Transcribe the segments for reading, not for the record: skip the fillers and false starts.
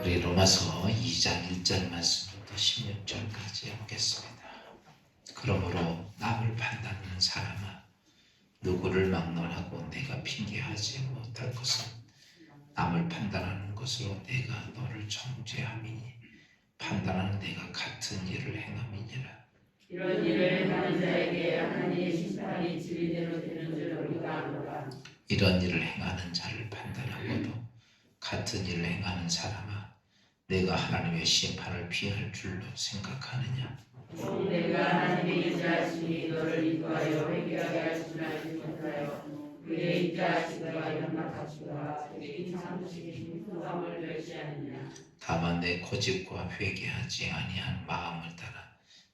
우리 로마서 2장 1절 말씀부터 16절까지 보겠습니다. 그러므로 남을 판단하는 사람아, 누구를 막론하고 내가 핑계하지 못할 것은 남을 판단하는 것으로 내가 너를 정죄함이니 판단하는 내가 같은 일을 행함이니라. 이런 일을 행하는 자에게 하나님의 심판이 진리대로 되는 줄 우리가 아노라. 이런 일을 행하는 자를 판단하고도 같은 일을 행하는 사람아, 내가 하나님의 심판을 피할 줄로 생각하느냐? 꼭 내가 하나님의 인자하심이 너를 인도하여 회개하게 하시나 알지 못하여 그의 인자하심과 연락하시와 그의 참으시기 풍성함을 멸시하느냐? 다만 내 고집과 회개하지 아니한 마음을 따라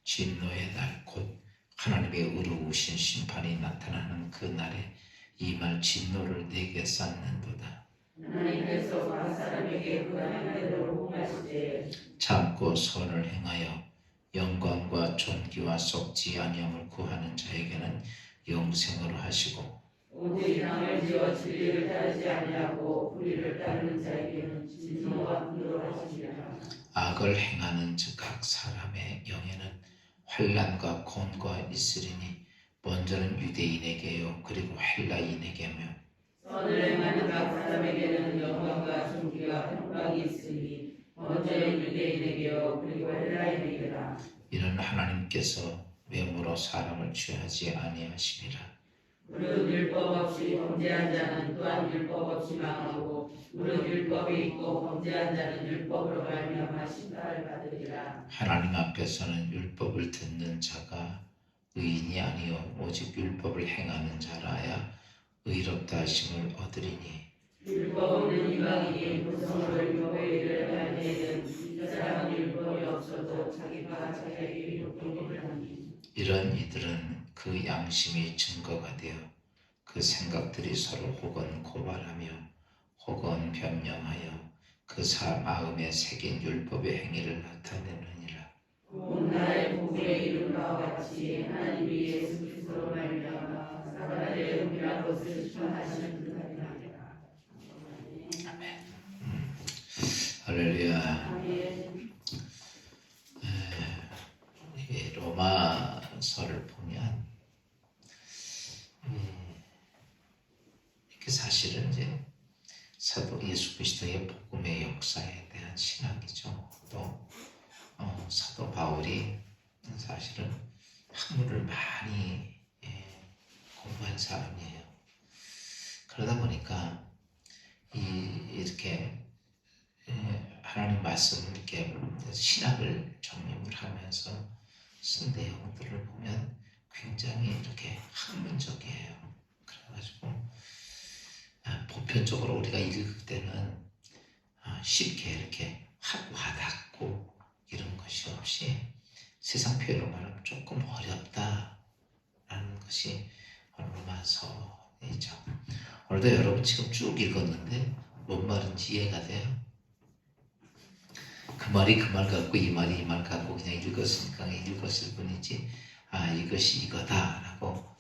진노의 날 곧 하나님의 의로우신 심판이 나타나는 그 날에 이 말 진노를 내게 쌓는도다. 하나님께서 각 사람에게 그 행한 대로 복하시되 참고 선을 행하여 영광과 존귀와 썩지 아니함을 구하는 자에게는 영생으로 하시고 오직 양을 지어 진리를 따르지 아니하고 불의를 따르는 자에게는 진노와 분노를 하시리라. 악을 행하는 각 사람의 영에는 환난과 곤고가 있으리니 먼저는 유대인에게요 그리고 헬라인에게며 선을 행하는 각 사람에게는 영광과 존귀와 평강이 있으니 먼저는 유대인에게요 그리고 헬라인에게라. 이는 하나님께서 외모로 사람을 취하지 아니하시니라. 무릇 율법 없이 범죄한 자는 또한 율법 없이 망하고 무릇 율법이 있고 범죄한 자는 율법으로 말미암아 심판을 받으리라. 하나님 앞에서는 율법을 듣는 자가 의인이 아니요 오직 율법을 행하는 자라야 의롭다 하심을 얻으리니 율법 없는 이방인이 무성으로 율법의 일을 할 때에는 이 사람은 율법이 없어도 자기가 자기에게 율법을 하니 이런 이들은 그 양심이 증거가 되어 그 생각들이 서로 혹은 고발하며 혹은 변명하여 그 마음에 새긴 율법의 행위를 나타내느니라. 온 나라의 복음에 이룬 바와 같이 하나님이 예수 그리스도로 말미암아 사람들의 은밀한 것을 시험하시는 분이라. 아멘. 할렐루야. 아멘. 이 로마서를 보면 이렇게 사실은 이제 사도 예수 그리스도의 복음의 역사에 대한 신학이죠. 또 사도 바울이 사실은 학문을 많이 공부한 사람이에요. 그러다 보니까 이렇게 하나님 말씀을 이렇게 신학을 정립을 하면서 쓴 내용들을 보면 굉장히 이렇게 학문적이에요. 그래가지고 보편적으로 우리가 읽을 때는 쉽게 이렇게 와닿고 이런 것이 없이 세상 표현으로 말하면 조금 어렵다라는 것이 로마서이죠. 오늘도 여러분 지금 쭉 읽었는데 뭔 말인지 이해가 돼요? 그 말이 그 말 같고 이 말이 이 말 같고 그냥 읽었으니까 읽었을 뿐이지 이것이 이거다라고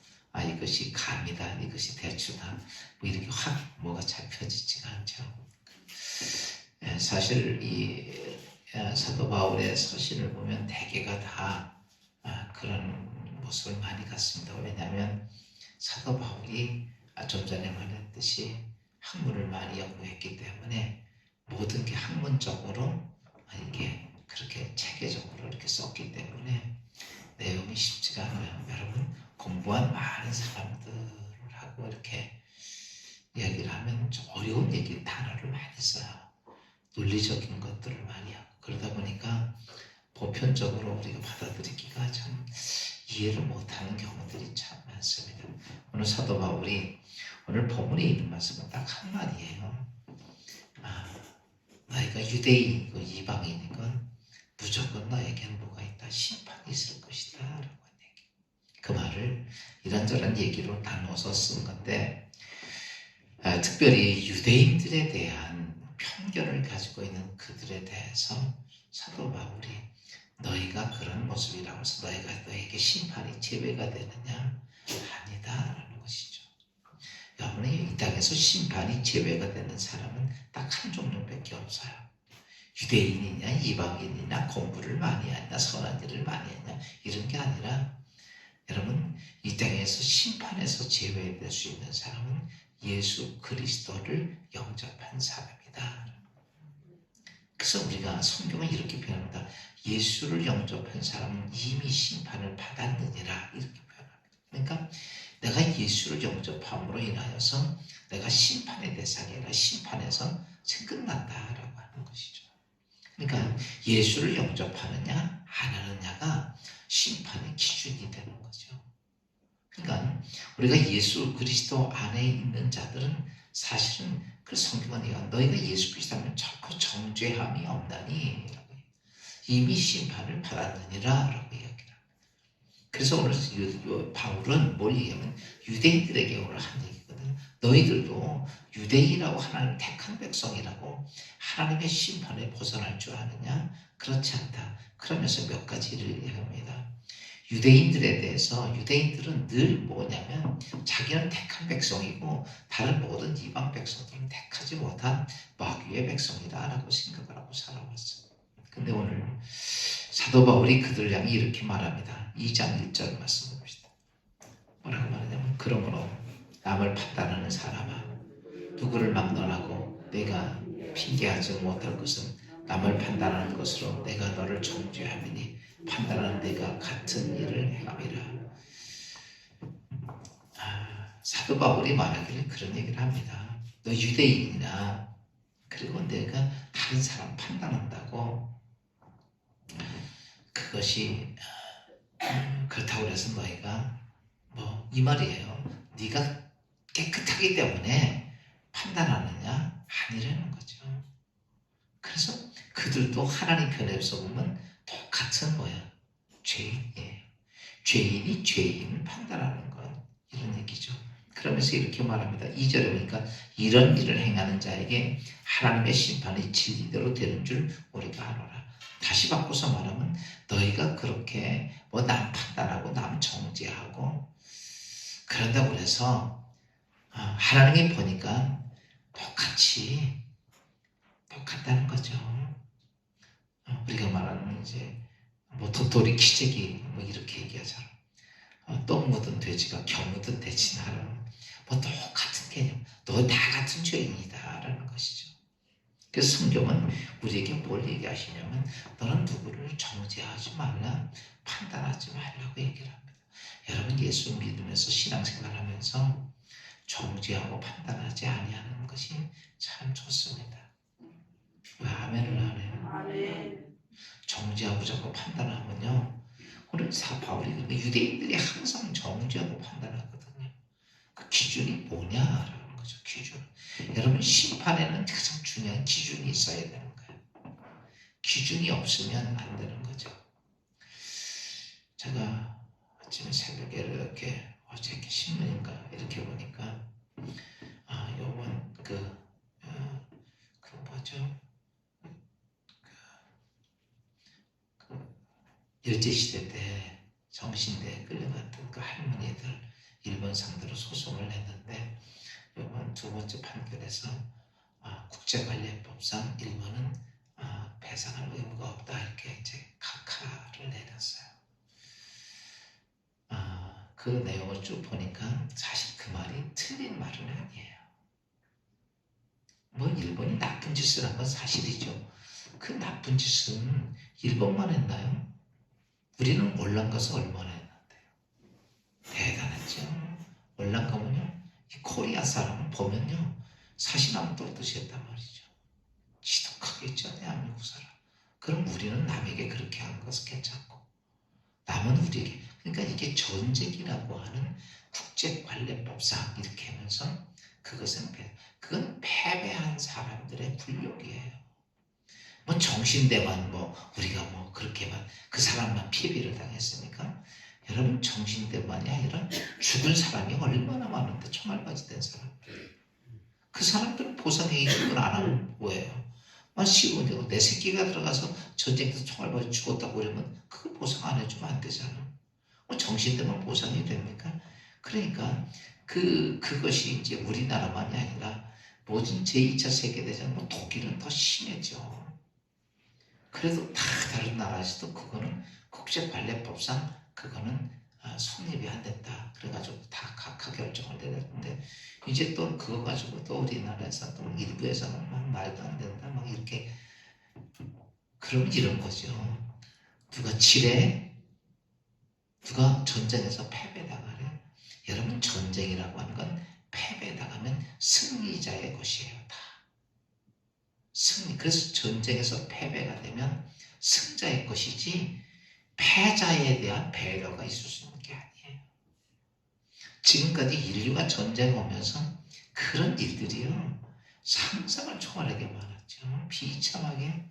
이것이 감이다 이것이 대추다 뭐 이렇게 확 뭐가 잡혀지지가 않죠. 사실 이 사도 바울의 서신을 보면 대개가 다 그런 모습을 많이 갖습니다. 왜냐하면 사도 바울이 좀 전에 말했듯이 학문을 많이 연구했기 때문에 모든 게 학문적으로 이게 그렇게 체계적으로 이렇게 썼기 때문에 내용이 쉽지가 않아요. 여러분 공부한 많은 사람들하고 이렇게 이야기를 하면 좀 어려운 얘기 단어를 많이 써요. 논리적인 것들을 많이 하고 그러다 보니까 보편적으로 우리가 받아들이기가 참 이해를 못하는 경우들이 참 많습니다. 오늘 사도 바울이 오늘 본문에 있는 말씀은 딱 한마디예요. 너희가 유대인이고 이방인이건 무조건 너에게는 뭐가 있다? 심판이 있을 것이다 라고 하는 얘기. 그 말을 이런저런 얘기로 나눠서 쓴 건데 특별히 유대인들에 대한 편견을 가지고 있는 그들에 대해서 사도 바울이 너희가 그런 모습이라고 해서 너에게 심판이 제외가 되느냐? 아니다 라는 것이죠. 여러분이 이 땅에서 심판이 제외가 되는 사람은 딱 한 종류밖에 없어요. 유대인이냐 이방인이냐 공부를 많이 하냐 선한 일을 많이 하냐 이런 게 아니라 여러분 이 땅에서 심판에서 제외될 수 있는 사람은 예수 그리스도를 영접한 사람이다. 그래서 우리가 성경은 이렇게 표현합니다. 예수를 영접한 사람은 이미 심판을 받았느니라 이렇게 표현합니다. 그러니까 내가 예수를 영접함으로 인하여서 내가 심판의 대상이 아니라 심판에서 생각난다라고 하는 것이죠. 그러니까 예수를 영접하느냐 안 하느냐가 심판의 기준이 되는 거죠. 그러니까 우리가 예수 그리스도 안에 있는 자들은 사실은 그 성경은 너희가 예수 그리스도 안에 결코 정죄함이 없나니 이미 심판을 받았느니라 라고 이야기합니다. 그래서 오늘 바울은 뭘 얘기하면 유대인들에게 오늘 한 얘기거든요. 너희들도 유대인이라고 하나님 택한 백성이라고 하나님의 심판에 벗어날 줄 아느냐? 그렇지 않다. 그러면서 몇 가지를 얘기합니다. 유대인들에 대해서 유대인들은 늘 뭐냐면 자기는 택한 백성이고 다른 모든 이방 백성들은 택하지 못한 마귀의 백성이다 라고 생각을 하고 살아왔어요. 근데 오늘 사도 바울이 그들 향해 이렇게 말합니다. 2장 1절 말씀 봅시다. 뭐라고 말하냐면 그러므로 남을 판단하는 사람아 누구를 막론하고 내가 핑계하지 못할 것은 남을 판단하는 것으로 내가 너를 정죄함이니 판단하는 내가 같은 일을 행함이라. 사도 바울이 말하기를 그런 얘기를 합니다. 너 유대인이나 그리고 내가 다른 사람 판단한다고 그것이 그렇다고 해서 너희가 뭐 이 말이에요. 네가 깨끗하기 때문에 판단하느냐? 아니라는 거죠. 그래서 그들도 하나님 편에서 보면 똑같은 뭐야? 죄인이에요. 죄인이 죄인을 판단하는 것 이런 얘기죠. 그러면서 이렇게 말합니다. 2절에 보니까 이런 일을 행하는 자에게 하나님의 심판이 진리대로 되는 줄 우리가 아노라. 다시 바꿔서 말하면 너희가 그렇게 뭐 남 판단하고 남 정죄하고 그런다고 해서 하나님이 보니까 똑같다는 거죠. 우리가 말하는 이제 뭐 도토리 키재기 뭐 이렇게 얘기하잖아. 똥 묻은 돼지가 겨 묻은 돼지나 뭐 똑같은 개념. 너 다 같은 죄인이다라는 것이죠. 그래서 성경은 우리에게 뭘 얘기하시냐면 너는 누구를 정죄하지 말라, 판단하지 말라고 얘기를 합니다. 여러분 예수 믿으면서 신앙생활하면서 정죄하고 판단하지 아니하는 것이 참 좋습니다. 왜 아멘을 안 해요? 아멘. 정죄하고 자꾸 판단하면요. 오늘 바울이 유대인들이 항상 정죄하고 판단하거든요. 그 기준이 뭐냐라는 거죠. 기준. 여러분 심판에는 가장 중요한 기준이 있어야 되는 거예요. 기준이 없으면 안 되는 거죠. 제가 아침에 새벽에 이렇게 어제 신문인가 이렇게 보니까 요번 그 뭐죠? 일제시대 때 정신대에 끌려갔던 그 할머니들 일본 상대로 소송을 했는데 이번 두 번째 판결에서 국제관례법상 일본은 배상할 의무가 없다 이렇게 이제 각하를 내렸어요. 그 내용을 쭉 보니까 사실 그 말이 틀린 말은 아니에요. 뭐 일본이 나쁜 짓을 한 건 사실이죠. 그 나쁜 짓은 일본만 했나요? 우리는 월남 가서 얼마나 했는데요. 대단했죠. 월남 가면요. 이 코리아 사람을 보면요. 사시나무 떨듯이 했단 말이죠. 지독하겠죠. 대한민국 사람. 그럼 우리는 남에게 그렇게 하는 것은 괜찮고 남은 우리에게 그러니까 이게 전쟁이라고 하는 국제관례법상 이렇게 하면서 그건 패배한 사람들의 굴욕이에요. 뭐 정신대만 뭐 우리가 뭐 그렇게만 그 사람만 피해를 당했으니까 여러분 정신대만이 아니라 죽은 사람이 얼마나 많은데 총알바지 된 사람들 그 사람들은 보상해주는 안 하면 뭐예요? 쉬운데 내 새끼가 들어가서 전쟁에서 총알바지 죽었다고 그러면 그거 보상 안 해주면 안 되잖아. 정신대만 보상이 됩니까? 그러니까 그것이 이제 우리나라만이 아니라 모든 제2차 세계대전 독일은 더 심했죠. 그래도 다 다른 나라에서도 그거는 국제발레법상 그거는 성립이 안 된다. 그래가지고 다 각하 결정을 내렸는데 이제 또 그거 가지고 또 우리나라에서 또 일부에서는 막 말도 안 된다. 막 이렇게 그러면 이런 거죠. 누가 지뢰? 누가 전쟁에서 패배당하래? 여러분 전쟁이라고 하는 건 패배당하면 승리자의 것이에요. 다. 승리. 그래서 전쟁에서 패배가 되면 승자의 것이지 패자에 대한 배려가 있을 수 있는 게 아니에요. 지금까지 인류가 전쟁 오면서 그런 일들이요. 상상을 초월하게 많았죠. 비참하게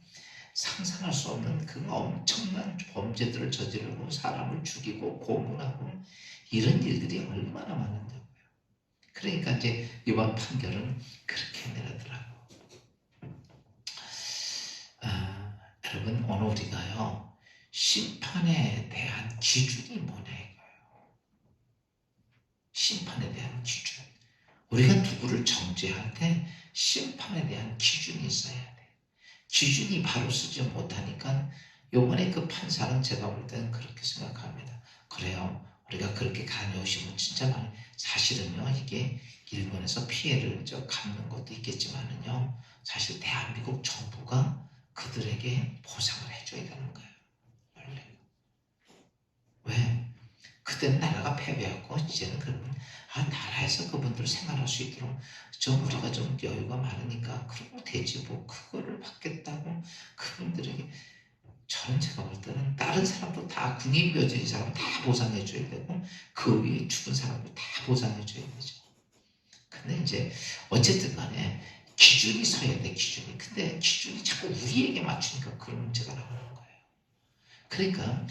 상상할 수 없는 그 엄청난 범죄들을 저지르고 사람을 죽이고 고문하고 이런 일들이 얼마나 많은데요. 그러니까 이제 이번 판결은 그렇게 내리더라고. 여러분 오늘 우리가요 심판에 대한 기준이 뭐냐 이거예요. 심판에 대한 기준. 우리가 누구를 정죄할 때 심판에 대한 기준이 있어야 돼. 기준이 바로 쓰지 못하니까 요번에 그 판사는 제가 볼 때는 그렇게 생각합니다. 그래요. 우리가 그렇게 다녀오신 분 진짜 많아요. 사실은요 이게 일본에서 피해를 갚는 것도 있겠지만은요 사실 대한민국 정부가 그들에게 보상을 해줘야 되는 거예요. 원래. 왜? 그때는 나라가 패배했고 이제는 그러면 나라에서 그분들 생활할 수 있도록 좀 우리가 좀 여유가 많으니까 그러면 되지 뭐 그거를 받겠다고 그분들에게 저는 제가 볼 때는 다른 사람도 다 군인묘진 사람 다 보상해줘야 되고 그 위에 죽은 사람도 다 보상해줘야 되죠. 근데 이제 어쨌든 간에 기준이 서야 돼 기준이. 근데 기준이 자꾸 우리에게 맞추니까 그런 문제가 나오는 거예요. 그러니까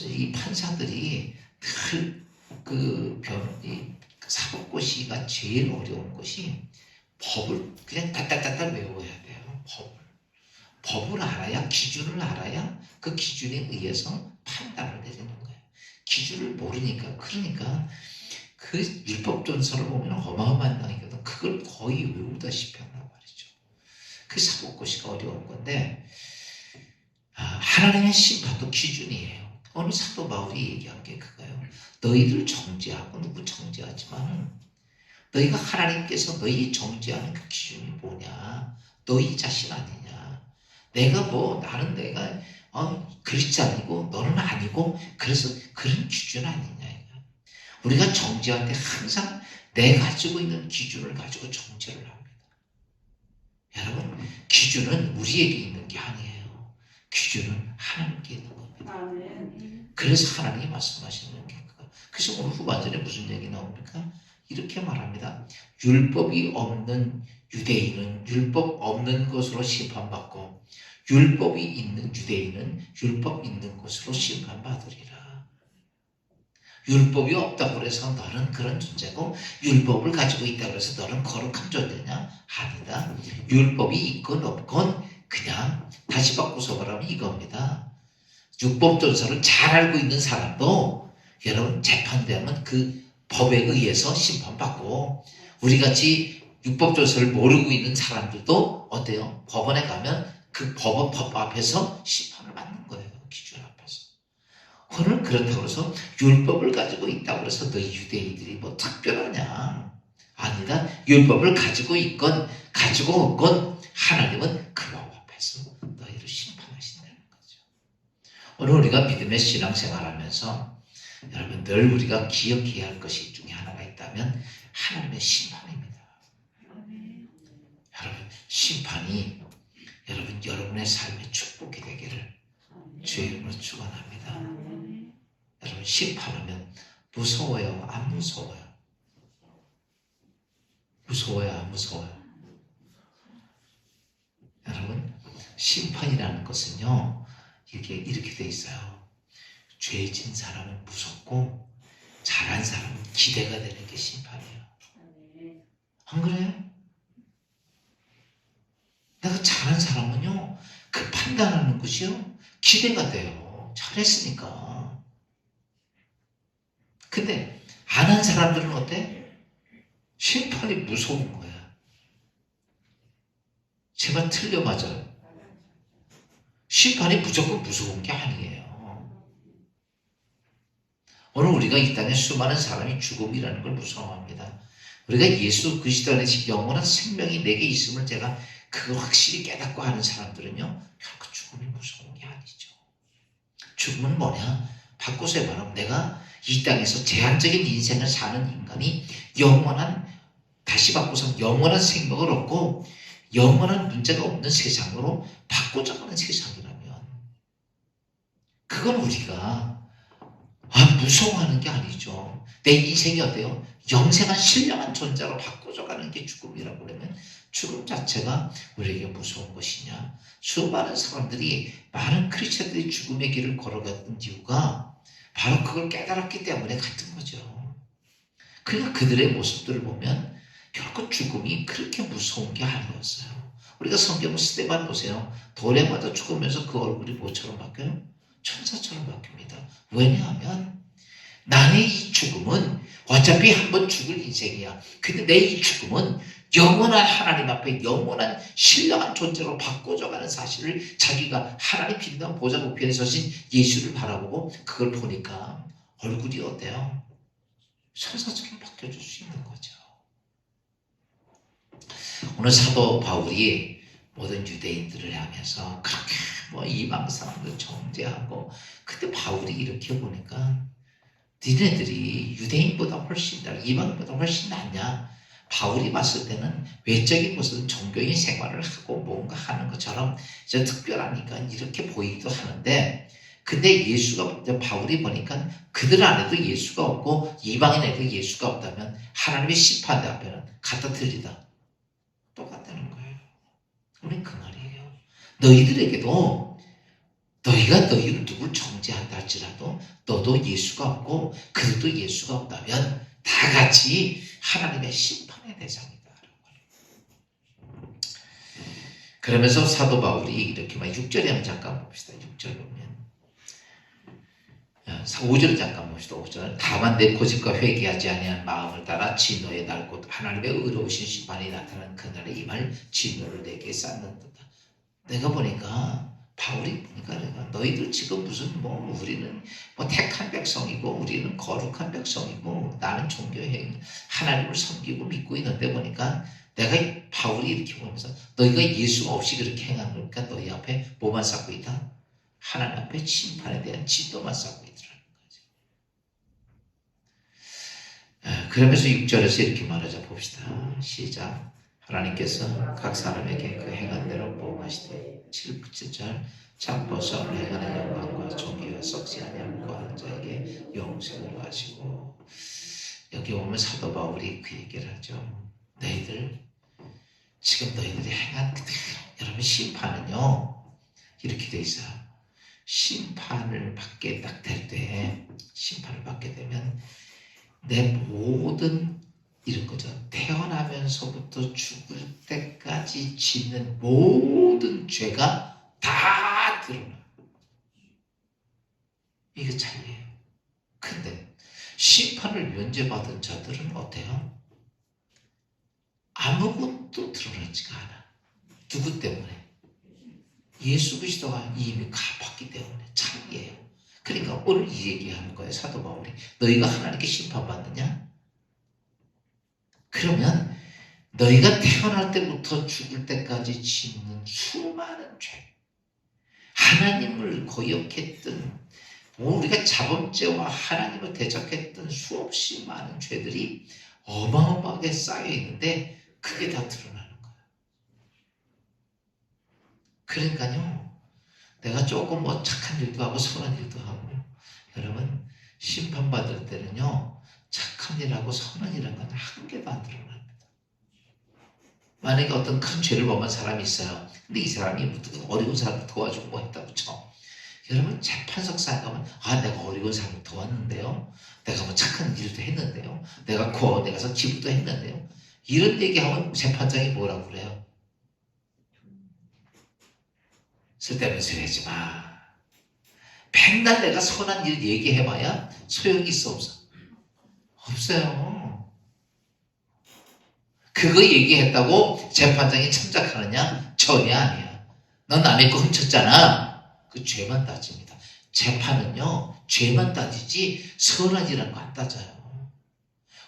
이 판사들이 늘 이 사법고시가 제일 어려운 것이 법을 그냥 따따따따 외워야 돼요. 법을 알아야 기준을 알아야 그 기준에 의해서 판단을 내리는 거예요. 기준을 모르니까 그러니까 그 율법전서를 보면 어마어마한 낭이거든. 그걸 거의 외우다시피 한단 말이죠. 그 사법고시가 어려운 건데 하나님의 심판도 기준이에요. 오늘 사도 바울이 얘기한 게 그거예요. 너희들 정죄하고 누구 정죄하지만 너희가 하나님께서 너희 정죄하는 그 기준이 뭐냐? 너희 자신 아니냐? 나는 내가 그리스도인이고 너는 아니고 그래서 그런 기준 아니냐? 우리가 정죄할 때 항상 내가 가지고 있는 기준을 가지고 정죄를 합니다. 여러분 기준은 우리에게 있는 게 아니에요. 기준은 하나님께 있는 겁니다. 그래서 하나님이 말씀하시는 게 그거. 그래서 오늘 후반전에 무슨 얘기 나옵니까? 이렇게 말합니다. 율법이 없는 유대인은 율법 없는 것으로 심판받고 율법이 있는 유대인은 율법 있는 것으로 심판받으리라. 율법이 없다고 해서 너는 그런 존재고 율법을 가지고 있다고 해서 너는 거룩한 존재냐? 아니다. 율법이 있건 없건 그냥 다시 바꿔서 말하면 이겁니다. 율법전서를 잘 알고 있는 사람도 여러분 재판되면 그 법에 의해서 심판받고 우리같이 율법전서를 모르고 있는 사람들도 어때요? 법원에 가면 그 법 앞에서 심판을 받는 거예요. 기준 앞에서. 오늘 그렇다고 해서 율법을 가지고 있다고 해서 너희 유대인들이 뭐 특별하냐? 아니다. 율법을 가지고 있건 가지고 없건 하나님은 그 법 앞에서 너희를 심판하신다는 거죠. 오늘 우리가 믿음의 신앙생활하면서 여러분 늘 우리가 기억해야 할 것이 중에 하나가 있다면 하나님의 심판입니다. 여러분 심판이 여러분 여러분의 삶의 축복이 되기를 주의 이름으로 축원합니다. 여러분 심판하면 무서워요? 안 무서워요? 무서워요? 안 무서워요? 여러분 심판이라는 것은요 이게 이렇게 돼 있어요. 죄진 사람은 무섭고 잘한 사람은 기대가 되는 게 심판이에요. 안 그래요? 내가 잘한 사람은요 그 판단하는 것이요 기대가 돼요. 잘했으니까. 근데 안 한 사람들은 어때? 심판이 무서운 거야. 제발 틀려 맞아요. 심판이 무조건 무서운 게 아니에요. 오늘 우리가 이 땅에 수많은 사람이 죽음이라는 걸 무서워합니다. 우리가 예수 그리스도 안에서 영원한 생명이 내게 있음을 제가 그걸 확실히 깨닫고 하는 사람들은요, 결코 죽음이 무서운 게 아니죠. 죽음은 뭐냐? 바꿔서 말하면 내가 이 땅에서 제한적인 인생을 사는 인간이 다시 바꿔서 영원한 생명을 얻고 영원한 문제가 없는 세상으로 바꿔져가는 세상이라면, 그건 우리가 무서워하는 게 아니죠. 내 인생이 어때요? 영생한 신령한 존재로 바꿔져가는 게 죽음이라고 그러면 죽음 자체가 우리에게 무서운 것이냐? 수많은 사람들이, 많은 크리스천들이 죽음의 길을 걸어갔던 이유가 바로 그걸 깨달았기 때문에 같은 거죠. 그러니까 그들의 모습들을 보면 결코 죽음이 그렇게 무서운 게 아니었어요. 우리가 성경 스데반 보세요. 돌에 맞아 죽으면서 그 얼굴이 뭐처럼 바뀌어요? 천사처럼 바뀝니다. 왜냐하면 나의 이 죽음은 어차피 한번 죽을 인생이야. 근데 내 이 죽음은 영원한 하나님 앞에 영원한 신령한 존재로 바꿔져가는 사실을, 자기가 하나님 빛나는 보좌 우편에 서신 예수를 바라보고 그걸 보니까 얼굴이 어때요? 천사처럼 바뀌어질 수 있는 거죠. 오늘 사도 바울이 모든 유대인들을 향해서 그렇게 이방 사람들 정죄하고, 근데 바울이 이렇게 보니까 니네들이 유대인보다 훨씬 이방보다 훨씬 낫냐? 바울이 봤을 때는 외적인 무슨 종교인 생활을 하고 뭔가 하는 것처럼 이제 특별하니까 이렇게 보이기도 하는데, 근데 바울이 보니까 그들 안에도 예수가 없고 이방인에도 예수가 없다면 하나님의 심판 앞에는 같다 틀리다 똑같다는 거예요. 우린 그 말이에요. 너희들에게도 너희가 너희를 누굴 정죄한다 할지라도 너도 예수가 없고 그들도 예수가 없다면 다 같이 하나님의 심판의 대상이다. 그러면서 사도 바울이 이렇게 6절에 한번 잠깐 봅시다. 6절 보면 5절 잠깐 봅시다. 5절. 다만 내 고집과 회개하지 아니한 마음을 따라 진노의 날 곧 하나님의 의로우신 심판이 나타나는 그날에 임할 진노를 내게 쌓는다. 내가 보니까 바울이 보니까 너희들 지금 무슨 우리는 택한 백성이고 우리는 거룩한 백성이고 나는 종교행 하나님을 섬기고 믿고 있는데, 보니까 내가 바울이 이렇게 보면서 너희가 예수가 없이 그렇게 행한 거니까 너희 앞에 뭐만 쌓고 있다? 하나님 앞에 심판에 대한 진노만 쌓고 있더라는 거죠. 그러면서 6절에서 이렇게 말하자 봅시다. 시작. 하나님께서 각 사람에게 그 행한 대로 보호하시되 7절 참고서 행하는 영광과 존귀와 썩지 아니함 구하는 자에게 영생을 하시고, 여기 오면 사도 바울이 그 얘기를 하죠. 지금 너희들이 행한 그대로, 여러분 심판은요 이렇게 돼 있어요. 심판을 받게 딱 될 때, 심판을 받게 되면 내 모든 이런 거죠. 태어나면서부터 죽을 때까지 짓는 모든 죄가 다 드러나. 이게 차이예요. 근데 심판을 면제받은 자들은 어때요? 아무것도 드러나지가 않아. 누구 때문에? 예수 그리스도가 이미 갚았기 때문에. 차이예요. 그러니까 오늘 이 얘기하는 거예요. 사도 바울이. 너희가 하나님께 심판받느냐? 그러면 너희가 태어날 때부터 죽을 때까지 짓는 수많은 죄, 하나님을 거역했던, 우리가 자범죄와 하나님을 대적했던 수없이 많은 죄들이 어마어마하게 쌓여 있는데 그게 다 드러나는 거예요. 그러니까요, 내가 조금 착한 일도 하고 선한 일도 하고, 여러분 심판받을 때는요 착한 일하고 선한 일한 건 한 개도 안 드러납니다. 만약에 어떤 큰 죄를 범한 사람이 있어요. 근데 이 사람이 어려운 사람을 도와주고 뭐 했다고 쳐. 여러분 재판석상에 가면 내가 어려운 사람을 도왔는데요, 내가 착한 일도 했는데요, 내가 고아원에 가서 기부도 했는데요, 이런 얘기하면 재판장이 뭐라고 그래요? 쓸데없는 소리 하지 마. 맨날 내가 선한 일 얘기해봐야 소용이 있어 없어? 없어요. 그거 얘기했다고 재판장이 참작하느냐? 전혀 아니야. 넌 남의 거 훔쳤잖아. 그 죄만 따집니다. 재판은요, 죄만 따지지 선한 일은 안 따져요.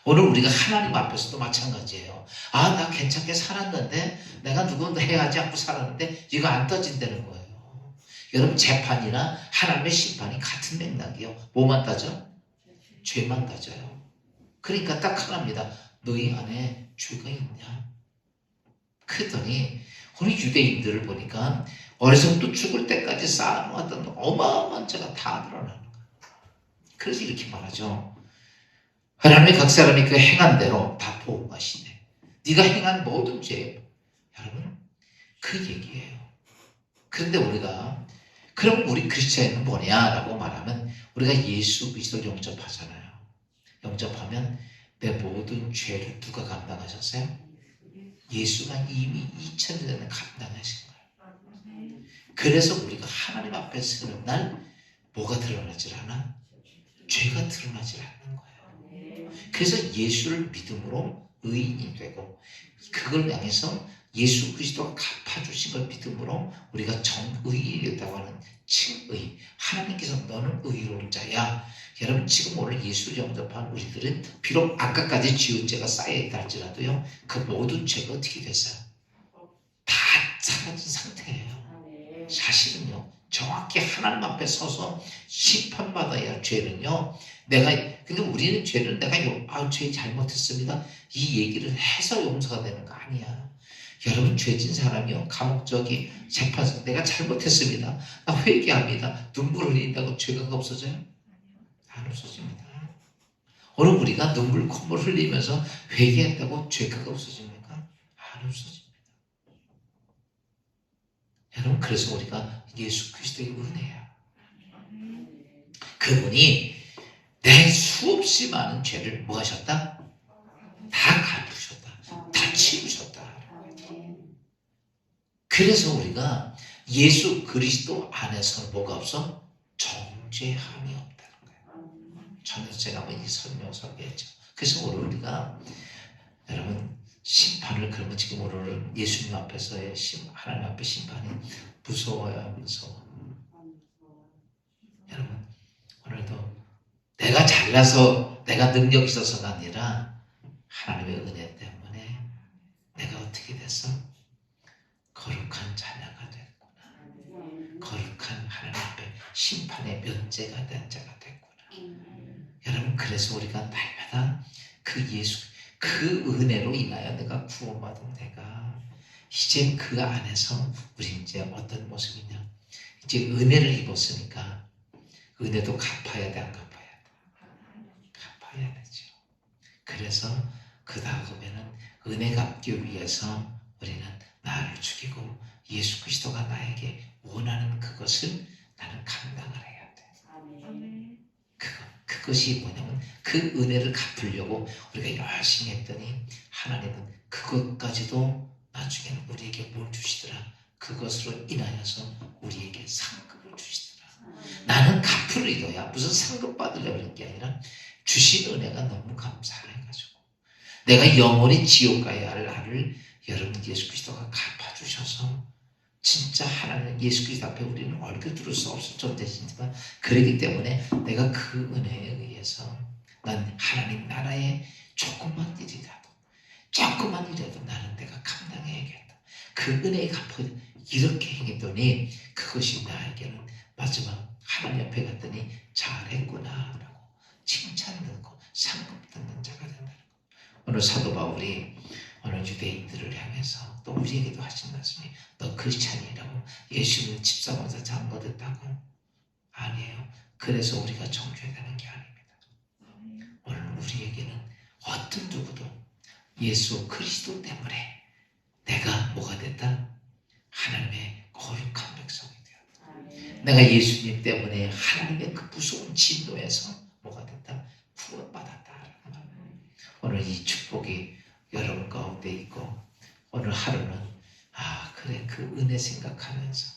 오늘 우리가 하나님 앞에서도 마찬가지예요. 아, 나 괜찮게 살았는데, 내가 누군가 해하지 않고 살았는데, 이거 안 따진다는 거예요. 여러분, 재판이나 하나님의 심판이 같은 맥락이에요. 뭐만 따져? 죄만 따져요. 그러니까 딱 하나입니다. 너희 안에 죄가 있냐? 그랬더니, 우리 유대인들을 보니까, 어려서부터 죽을 때까지 쌓아놓았던 어마어마한 죄가 다 드러나는 거예요. 그래서 이렇게 말하죠. 하나님이 각 사람이 그 행한 대로 다 보응하시네. 네가 행한 모든 죄, 여러분 그 얘기예요. 그런데 우리가 그럼 우리 크리스천은 뭐냐라고 말하면 우리가 예수 그리스도를 영접하잖아요. 영접하면 내 모든 죄를 누가 감당하셨어요? 예수가 이미 2000년 전에 감당하신 거예요. 그래서 우리가 하나님 앞에 서는 날 뭐가 드러나질 않아? 죄가 드러나질 않는 거예요. 그래서 예수를 믿음으로 의인이 되고 그걸 향해서 예수 그리스도가 갚아주신 걸 믿음으로 우리가 정의인이 됐다고 하는 칭의. 하나님께서 너는 의로운 자야. 여러분 지금 오늘 예수를 영접한 우리들은 비록 아까까지 지은 죄가 쌓여있다 할지라도요. 그 모든 죄가 어떻게 됐어요? 다 사라진 상태예요. 사실은요. 정확히 하나님 앞에 서서 심판받아야 할 죄는요. 근데 우리는 죄를 죄 잘못했습니다. 이 얘기를 해서 용서가 되는 거 아니야. 여러분 죄진 사람이요. 감옥적이 재판서 내가 잘못했습니다. 나 회개합니다. 눈물 흘린다고 죄가 없어져요? 안 없어집니다. 오늘 우리가 눈물 콧물 흘리면서 회개했다고 죄가 없어집니까? 안 없어집니다. 여러분 그래서 우리가 예수 그리스도의 은혜야. 그분이 내 수없이 많은 죄를 뭐 하셨다? 다 갚으셨다. 다 치우셨다. 그래서 우리가 예수 그리스도 안에서 뭐가 없어? 정죄함이 없다는 거예요. 전에도 제가 한번 이 설명서 했죠. 그래서 오늘 우리가 여러분 심판을 그러면 지금 오늘 예수님 앞에서의 하나님 앞에 심판이 무서워요. 무서워. 여러분 오늘도 내가 잘나서 내가 능력이 있어서가 아니라 하나님의 은혜 때문에 내가 어떻게 됐어? 거룩한 자녀가 됐구나. 거룩한 하나님 앞에 심판의 면제가 된 자가 됐구나. 여러분 그래서 우리가 날마다 그 은혜로 인하여 내가 구원받은 내가 이제 그 안에서 우리 이제 어떤 모습이냐 이제 은혜를 입었으니까 은혜도 갚아야 돼 안 갚아야 돼? 갚아야 되죠. 그래서 그 다음에는 은혜 갚기 위해서 우리는 나를 죽이고 예수 그리스도가 나에게 원하는 그것을 나는 감당을 해야 돼. 그것이 뭐냐면 그 은혜를 갚으려고 우리가 열심히 했더니 하나님은 그것까지도 나중에는 우리에게 뭘 주시더라. 그것으로 인하여서 우리에게 상급을 주시더라. 나는 갚을 의도야. 무슨 상급 받으려고 그런 게 아니라 주신 은혜가 너무 감사해가지고 내가 영원히 지옥 가야 할 나를 여러분 예수 그리스도가 갚아주셔서 진짜 하나님 예수 그리스도 앞에 우리는 얼굴 들을 수 없을 존재이지만 그러기 때문에 내가 그 은혜에 의해서 난 하나님 나라에 조금만 일이라도 나는 내가 감당해야겠다. 그 은혜에 갚아 이렇게 행했더니 그것이 나에게는 마지막 하나님 앞에 갔더니 잘했구나 라고 칭찬 듣고 상급 듣는 자가 된다는 거. 오늘 사도 바울이 오늘 유대인들을 향해서 또 우리에게도 하신 말씀이 너 크리스찬이라고 예수는 집사관사 장거됐다고? 아니에요. 그래서 우리가 정죄해야 되는 게 아닙니다. 오늘 우리에게는 어떤 누구도 예수 그리스도 때문에 내가 뭐가 됐다? 하나님의 거룩한 백성이 되었다. 내가 예수님 때문에 하나님의 그 무서운 진노에서 뭐가 됐다? 구원받았다. 오늘 이 축복이 여러분 가운데 있고 오늘 하루는 그래 그 은혜 생각하면서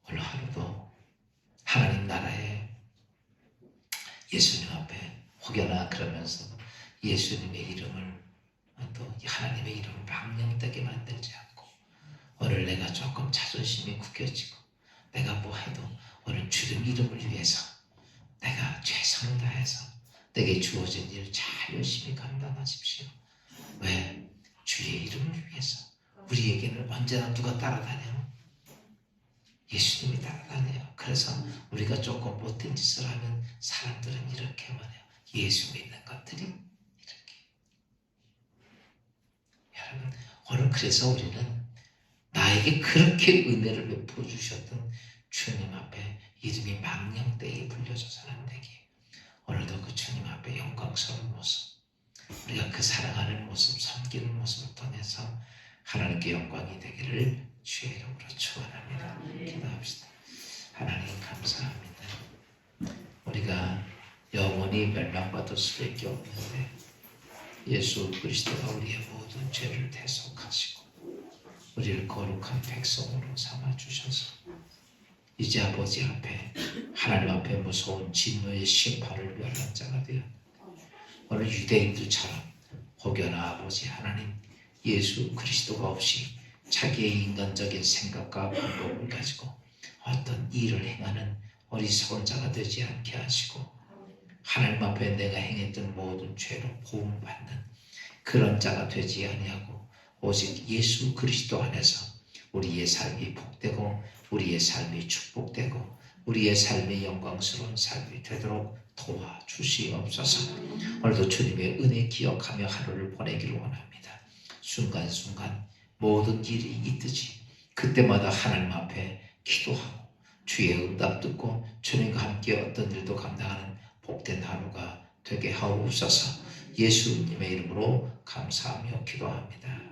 오늘 하루도 하나님 나라에 예수님 앞에 혹여나 그러면서 예수님의 이름을 또 하나님의 이름을 망령되게 만들지 않고 오늘 내가 조금 자존심이 구겨지고 내가 뭐 해도 오늘 주님 이름을 위해서 내가 최선을 다해서 내게 주어진 일을 잘 열심히 감당하십시오. 왜? 주의 이름을 위해서. 우리에게는 언제나 누가 따라다녀요? 예수님이 따라다녀요. 그래서 우리가 조금 못된 짓을 하면 사람들은 이렇게 말해요. 예수 믿는 것들이 이렇게. 여러분, 오늘 그래서 우리는 나에게 그렇게 은혜를 베풀어 주셨던 주님 앞에 이름이 망령되게 불려져서는 안 되게 오늘도 그 주님 앞에 영광스러운 모습, 우리가 그 사랑하는 모습, 섬기는 모습을 통해서 하나님께 영광이 되기를 주의 이름으로 축원합니다. 기도합시다. 하나님 감사합니다. 우리가 영원히 멸망받을 수밖에 없는데 예수 그리스도가 우리의 모든 죄를 대속하시고 우리를 거룩한 백성으로 삼아주셔서 이제 아버지 앞에 하나님 앞에 무서운 진노의 심판을 멸한 자가 되어 오늘 유대인들처럼 혹여나 아버지 하나님 예수 그리스도가 없이 자기의 인간적인 생각과 방법을 가지고 어떤 일을 행하는 어리석은 자가 되지 않게 하시고 하나님 앞에 내가 행했던 모든 죄로 보응받는 그런 자가 되지 아니하고 오직 예수 그리스도 안에서 우리의 삶이 복되고 우리의 삶이 축복되고 우리의 삶이 영광스러운 삶이 되도록 도와주시옵소서. 오늘도 주님의 은혜 기억하며 하루를 보내기를 원합니다. 순간순간 모든 일이 있듯이 그때마다 하나님 앞에 기도하고 주의 응답 듣고 주님과 함께 어떤 일도 감당하는 복된 하루가 되게 하옵소서. 예수님의 이름으로 감사하며 기도합니다.